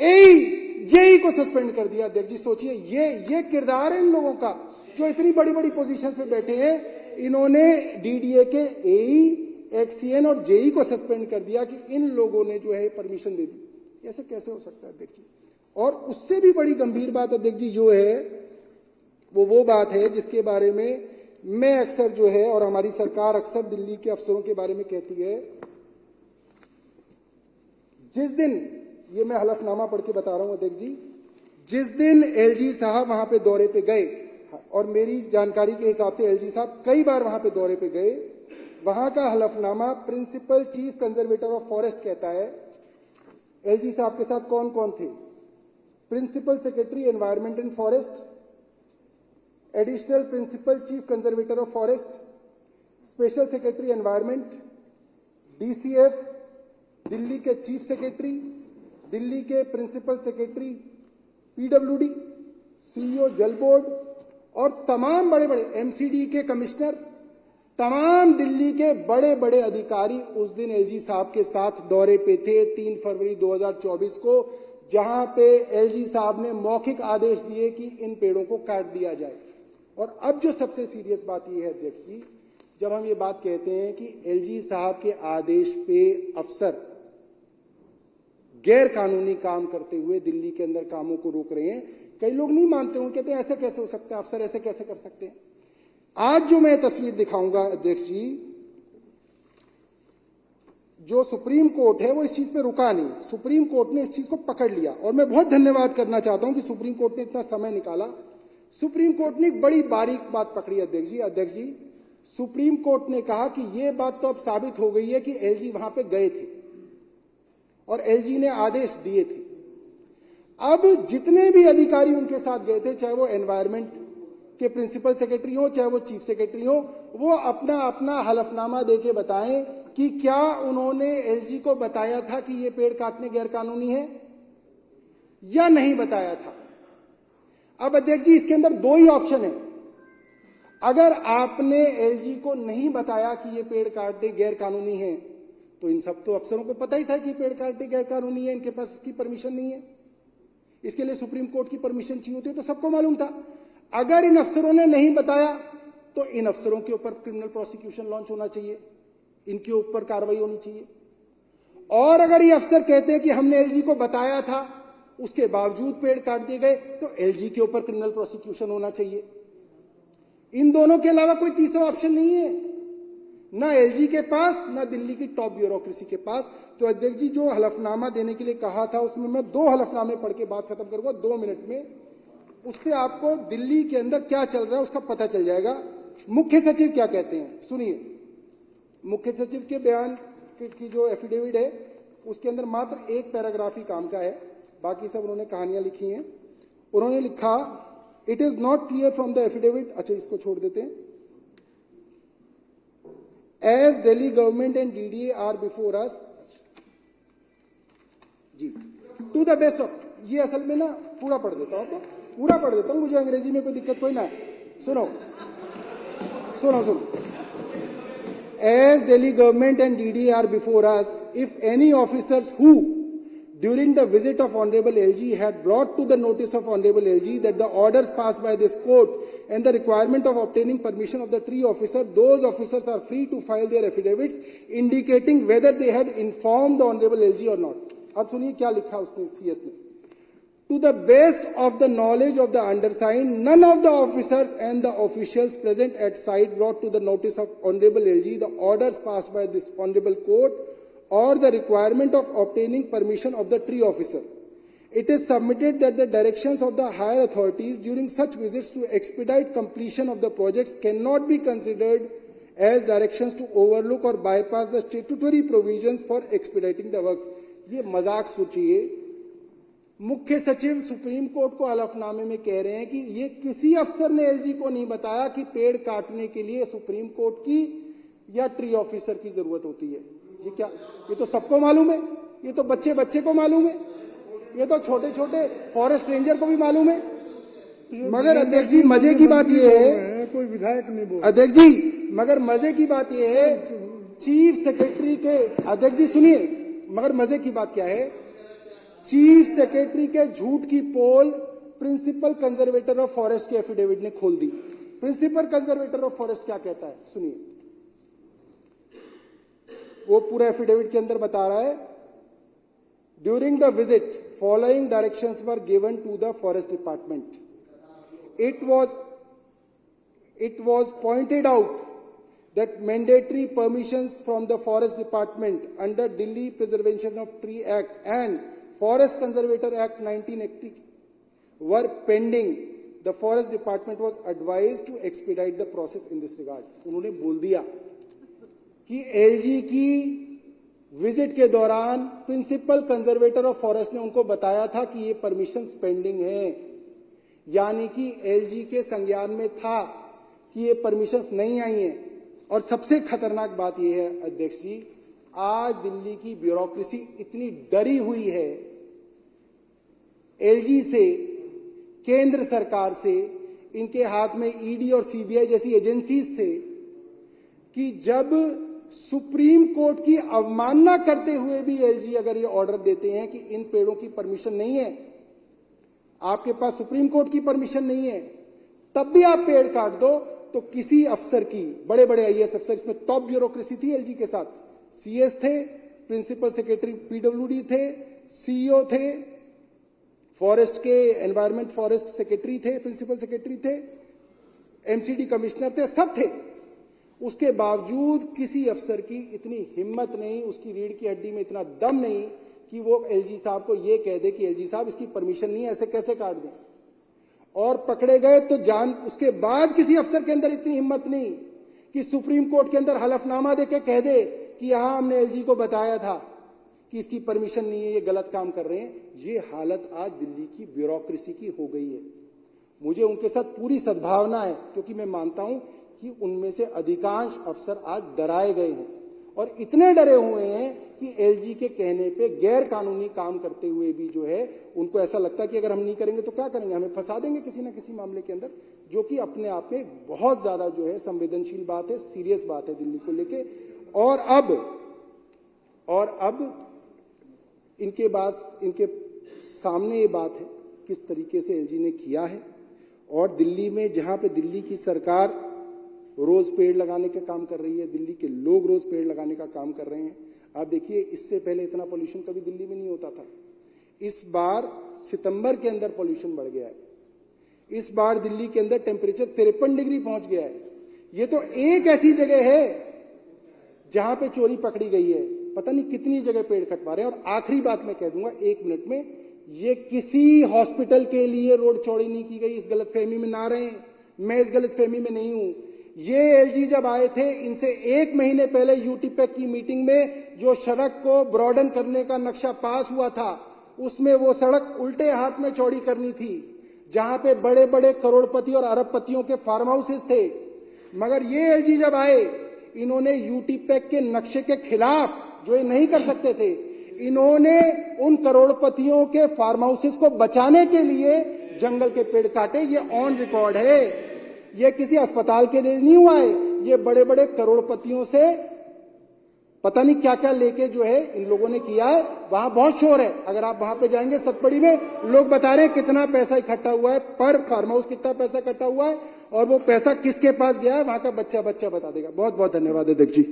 JEE को suspend कर दिया। अध्यक्ष जी सोचिए, ये किरदार है इन लोगों का जो इतनी बड़ी बड़ी पोजीशंस पे बैठे हैं। इन्होंने डीडीए के एई, एक्सीएन और जेई को सस्पेंड कर दिया कि इन लोगों ने जो है परमिशन दे दी। ऐसे कैसे हो सकता है अध्यक्ष जी? और उससे भी बड़ी गंभीर बात अध्यक्ष जी जो है वो बात है जिसके बारे में मैं अक्सर जो है और हमारी सरकार अक्सर दिल्ली के अफसरों के बारे में कहती है। जिस दिन, ये मैं हलफनामा पढ़ के बता रहा हूं अध्यक्ष जी, जिस दिन एलजी साहब वहां पे दौरे पे गए, और मेरी जानकारी के हिसाब से एलजी साहब कई बार वहां पे दौरे पे गए, वहां का हलफनामा principal chief conservator of forest कहता है एलजी साहब के साथ कौन कौन थे। Principal secretary environment and forest, additional principal chief conservator of forest, special secretary environment, DCF, Delhi के चीफ सेक्रेटरी, दिल्ली के principal secretary PWD, CEO Jal board और तमाम बड़े बड़े एमसीडी के कमिश्नर, तमाम दिल्ली के बड़े बड़े अधिकारी उस दिन एलजी साहब के साथ दौरे पे थे 3 फरवरी 2024 को, जहां पे एलजी साहब ने मौखिक आदेश दिए कि इन पेड़ों को काट दिया जाए। और अब जो सबसे सीरियस बात यह है अध्यक्ष जी, जब हम ये बात कहते हैं कि एलजी साहब के आदेश पे अफसर गैर कानूनी काम करते हुए दिल्ली के अंदर कामों को रोक रहे हैं, कई लोग नहीं मानते हैं, कहते हैं ऐसे कैसे हो सकता है, अफसर ऐसे कैसे कर सकते हैं। आज जो मैं तस्वीर दिखाऊंगा अध्यक्ष जी, जो सुप्रीम कोर्ट है वो इस चीज पे रुका नहीं, सुप्रीम कोर्ट ने इस चीज को पकड़ लिया और मैं बहुत धन्यवाद करना चाहता हूं कि सुप्रीम कोर्ट ने इतना समय निकाला। सुप्रीम कोर्ट ने एक बड़ी बारीक बात पकड़ी अध्यक्ष जी। अध्यक्ष जी, सुप्रीम कोर्ट ने कहा कि यह बात तो अब साबित हो गई है कि एलजी वहां पे गए थे और एलजी ने आदेश दिए थे। अब जितने भी अधिकारी उनके साथ गए थे, चाहे वो एनवायरमेंट के प्रिंसिपल सेक्रेटरी हो, चाहे वो चीफ सेक्रेटरी हो, वो अपना अपना हलफनामा देके बताएं कि क्या उन्होंने एलजी को बताया था कि ये पेड़ काटने गैर कानूनी है या नहीं बताया था। अब अध्यक्ष जी, इसके अंदर दो ही ऑप्शन है। अगर आपने एलजी को नहीं बताया कि ये पेड़ काटने गैर कानूनी है, तो इन सब तो अफसरों को पता ही था कि पेड़ काटने गैर कानूनी है, इनके पास इसकी परमिशन नहीं है, इसके लिए सुप्रीम कोर्ट की परमिशन चाहिए होती है, तो सबको मालूम था। अगर इन अफसरों ने नहीं बताया तो इन अफसरों के ऊपर क्रिमिनल प्रोसिक्यूशन लॉन्च होना चाहिए, इनके ऊपर कार्रवाई होनी चाहिए। और अगर ये अफसर कहते हैं कि हमने एलजी को बताया था, उसके बावजूद पेड़ काट दिए गए, तो एलजी के ऊपर क्रिमिनल प्रोसिक्यूशन होना चाहिए। इन दोनों के अलावा कोई तीसरा ऑप्शन नहीं है, ना एलजी के पास, ना दिल्ली की टॉप ब्यूरोक्रेसी के पास। तो अध्यक्ष जी, जो हलफनामा देने के लिए कहा था उसमें मैं 2 हलफनामे पढ़ के बात खत्म करूंगा 2 मिनट में। उससे आपको दिल्ली के अंदर क्या चल रहा है उसका पता चल जाएगा। मुख्य सचिव क्या कहते हैं सुनिए। मुख्य सचिव के बयान की जो एफिडेविट है उसके अंदर मात्र एक पैराग्राफ ही काम का है, बाकी सब उन्होंने कहानियां लिखी हैं। उन्होंने लिखा, it is not clear from the affidavit, अच्छा इसको छोड़ देते हैं, as Delhi government and DDA are before us जी टू द बेस्ट ऑफ, ये असल में ना पूरा पढ़ देता हूं, तो पूरा पढ़ देता हूं, मुझे अंग्रेजी में कोई दिक्कत कोई ना है। सुनो सुनो सुनो, as Delhi government and DDA are before us, if any officers who during the visit of Honorable LG had brought to the notice of Honorable LG that the orders passed by this court and the requirement of obtaining permission of the tree officer, those officers are free to file their affidavits indicating whether they had informed the Honorable LG or not. अब सुनिए क्या लिखा उसने CS ने। To the best of the knowledge of the undersigned, none of the officers and the officials present at site brought to the notice of Honorable LG the orders passed by this Honorable Court or the requirement of obtaining permission of the tree officer. It is submitted that the directions of the higher authorities during such visits to expedite completion of the projects cannot be considered as directions to overlook or bypass the statutory provisions for expediting the works. ये मजाक सोचिए, मुख्य सचिव supreme court को हलफनामे में कह रहे हैं कि ये किसी अफसर ने एलजी को नहीं बताया कि पेड़ काटने के लिए सुप्रीम कोर्ट की या ट्री ऑफिसर की जरूरत होती है। ये क्या, ये तो सबको मालूम है, ये तो बच्चे बच्चे को मालूम है, ये तो छोटे छोटे फॉरेस्ट रेंजर को भी मालूम है। मगर अध्यक्ष जी मजे की बात ये है, कोई विधायक नहीं बोल, अध्यक्ष जी मगर मजे की बात ये है, चीफ सेक्रेटरी के, अध्यक्ष जी सुनिए, मगर मजे की बात क्या है, चीफ सेक्रेटरी के झूठ की पोल प्रिंसिपल कंजर्वेटर ऑफ फॉरेस्ट के एफिडेविट ने खोल दी। प्रिंसिपल कंजर्वेटर ऑफ फॉरेस्ट क्या कहता है, सुनिए। वो पूरा एफिडेविट के अंदर बता रहा है, during the visit following directions were given to the forest department. It was pointed out that mandatory permissions from the Forest Department under Delhi Preservation of Tree Act and Forest Conservator Act 1980 were pending. The Forest Department was advised to expedite the process in this regard. उन्होंने बोल दिया कि LG की visit के दौरान principal conservator of forest ने उनको बताया था कि ये परमिशंस पेंडिंग हैं, यानी कि एलजी के संज्ञान में था कि ये परमिशंस नहीं आई हैं। और सबसे खतरनाक बात यह है अध्यक्ष जी, आज दिल्ली की ब्यूरोक्रेसी इतनी डरी हुई है एलजी से, केंद्र सरकार से, इनके हाथ में ईडी और सीबीआई जैसी एजेंसीज से, कि जब सुप्रीम कोर्ट की अवमानना करते हुए भी एलजी अगर ये ऑर्डर देते हैं कि इन पेड़ों की परमिशन नहीं है, आपके पास सुप्रीम कोर्ट की परमिशन नहीं है, तब भी आप पेड़ काट दो, तो किसी अफसर की, बड़े बड़े आईएएस अफसर, इसमें टॉप ब्यूरोक्रेसी थी एलजी के साथ, सीएस थे, प्रिंसिपल सेक्रेटरी पीडब्ल्यूडी थे, सीईओ थे, फॉरेस्ट के एनवायरमेंट फॉरेस्ट सेक्रेटरी थे, प्रिंसिपल सेक्रेटरी थे, एमसीडी कमिश्नर थे, सब थे। उसके बावजूद किसी अफसर की इतनी हिम्मत नहीं, उसकी रीढ़ की हड्डी में इतना दम नहीं कि वो एलजी साहब को ये कह दे कि एलजी साहब इसकी परमिशन नहीं है, ऐसे कैसे काट दें। और पकड़े गए तो जान, उसके बाद किसी अफसर के अंदर इतनी हिम्मत नहीं कि सुप्रीम कोर्ट के अंदर हलफनामा देके कह दे कि यहां हमने एलजी को बताया था कि इसकी परमिशन नहीं है, ये गलत काम कर रहे हैं। ये हालत आज दिल्ली की ब्यूरोक्रेसी की हो गई है। मुझे उनके साथ पूरी सद्भावना है, क्योंकि मैं मानता हूं कि उनमें से अधिकांश अफसर आज डराए गए हैं और इतने डरे हुए हैं कि एलजी के कहने पे गैर कानूनी काम करते हुए भी जो है उनको ऐसा लगता है कि अगर हम नहीं करेंगे तो क्या करेंगे, हमें फंसा देंगे किसी ना किसी मामले के अंदर, जो कि अपने आप में बहुत ज्यादा जो है संवेदनशील बात है, सीरियस बात है दिल्ली को लेके। और अब इनके सामने ये बात है किस तरीके से एलजी ने किया है। और दिल्ली में, जहां पे दिल्ली की सरकार रोज पेड़ लगाने का काम कर रही है, दिल्ली के लोग रोज पेड़ लगाने का काम कर रहे हैं। आप देखिए, इससे पहले इतना पोल्यूशन कभी दिल्ली में नहीं होता था। इस बार सितंबर के अंदर पोल्यूशन बढ़ गया है। इस बार दिल्ली के अंदर टेम्परेचर 53 डिग्री पहुंच गया है। ये तो एक ऐसी जगह है जहां पे चोरी पकड़ी गई है, पता नहीं कितनी जगह पेड़ कटवा रहे हैं। और आखिरी बात मैं कह दूंगा 1 मिनट में, ये किसी हॉस्पिटल के लिए रोड चौड़ी नहीं की गई, इस गलतफहमी में ना रहें, मैं इस गलतफहमी में नहीं हूं। ये एलजी जब आए थे, इनसे 1 महीने पहले यूटीपैक की मीटिंग में जो सड़क को ब्रॉडन करने का नक्शा पास हुआ था, उसमें वो सड़क उल्टे हाथ में चौड़ी करनी थी, जहां पे बड़े बड़े करोड़पति और अरबपतियों के फार्म हाउसेस थे। मगर ये एलजी जब आए, इन्होंने यूटीपैक के नक्शे के खिलाफ, जो ये नहीं कर सकते थे, इन्होंने उन करोड़पतियों के फार्म हाउसेस को बचाने के लिए जंगल के पेड़ काटे। ये ऑन रिकॉर्ड है, ये किसी अस्पताल के लिए नहीं हुआ है, ये बड़े बड़े करोड़पतियों से पता नहीं क्या क्या लेके जो है इन लोगों ने किया है। वहां बहुत शोर है, अगर आप वहां पे जाएंगे सतपड़ी में, लोग बता रहे हैं कितना पैसा इकट्ठा हुआ है, पर फार्म हाउस कितना पैसा इकट्ठा हुआ है और वो पैसा किसके पास गया है, वहां का बच्चा बता देगा। बहुत बहुत धन्यवाद अध्यक्ष जी।